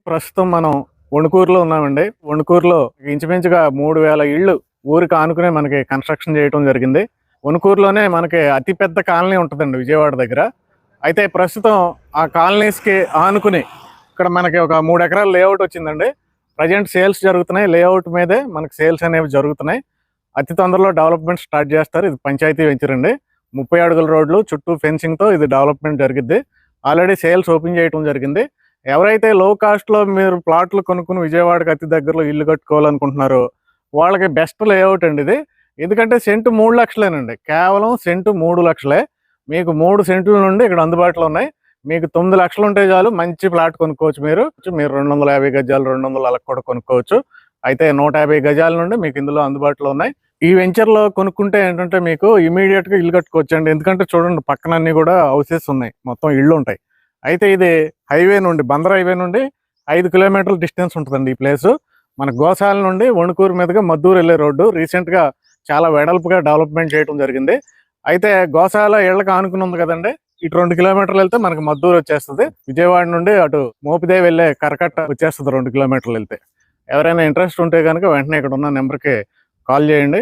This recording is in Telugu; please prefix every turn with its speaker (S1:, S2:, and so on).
S1: ప్రస్తుతం మనం వణుకూరులో ఉన్నామండి. వణుకూరులో ఇంచుమించుగా 3000 ఇళ్ళు ఊరికి ఆనుకునే మనకి కన్స్ట్రక్షన్ చేయడం జరిగింది. వణుకూరులోనే మనకి అతిపెద్ద కాలనీ ఉంటుందండి విజయవాడ దగ్గర. అయితే ప్రస్తుతం ఆ కాలనీస్‌కి ఆనుకుని ఇక్కడ మనకి ఒక 3 ఎకరాల లేఅవుట్ వచ్చిందండి. ప్రజెంట్ సేల్స్ జరుగుతున్నాయి. లేఅవుట్ మీదే మనకి సేల్స్ అనేవి జరుగుతున్నాయి. అతి తొందరలో డెవలప్మెంట్ స్టార్ట్ చేస్తారు. ఇది పంచాయతీ వెంచర్ అండి. 30 అడుగుల రోడ్లు చుట్టూ ఫెన్సింగ్‌తో ఇది డెవలప్మెంట్ జరిగిద్ది. ఆల్రెడీ సేల్స్ ఓపెన్ చేయడం జరిగింది. ఎవరైతే లో కాస్ట్‌లో మీరు ప్లాట్లు కొనుక్కొని విజయవాడకి అతి దగ్గరలో ఇల్లు కట్టుకోవాలనుకుంటున్నారో వాళ్ళకి బెస్ట్ లేఅవుట్ అండి ఇది. ఎందుకంటే సెంటు 3,00,000 కేవలం సెంటు 3,00,000. మీకు 3 సెంట్ల నుండి ఇక్కడ అందుబాటులో ఉన్నాయి. మీకు 9 లక్షలు ఉంటే చాలు మంచి ప్లాట్ కొనుక్కోవచ్చు మీరు. మీరు 250 గజాలు, 200 కూడా కొనుక్కోవచ్చు. అయితే 150 గజాల నుండి మీకు ఇందులో అందుబాటులో ఉన్నాయి. ఈ వెంచర్‌లో కొనుక్కుంటే ఏంటంటే మీకు ఇమ్మీడియేట్‌గా ఇల్లు కట్టుకోవచ్చండి. ఎందుకంటే చూడండి పక్కన అన్నీ కూడా హౌసెస్ ఉన్నాయి. మొత్తం ఇళ్ళు ఉంటాయి. అయితే ఇది హైవే నుండి బందర్ హైవే నుండి 5 కిలోమీటర్ల డిస్టెన్స్ ఉంటుందండి ఈ ప్లేసు. మన గోశాల నుండి వణుకూరు మీదుగా మద్దూరు వెళ్ళే రోడ్డు రీసెంట్‌గా చాలా వెడల్పుగా డెవలప్మెంట్ చేయడం జరిగింది. అయితే గోశాల ఇళ్ళకి ఆనుకుని ఉంది కదండి. ఇటు 2 కిలోమీటర్లు వెళ్తే మనకి మద్దూరు వచ్చేస్తుంది. విజయవాడ నుండి అటు మోపిదే వెళ్ళే కరకట్ట వచ్చేస్తుంది 2 కిలోమీటర్లు వెళ్తే. ఎవరైనా ఇంట్రెస్ట్ ఉంటే కనుక వెంటనే ఇక్కడ ఉన్న నెంబర్కి కాల్ చేయండి.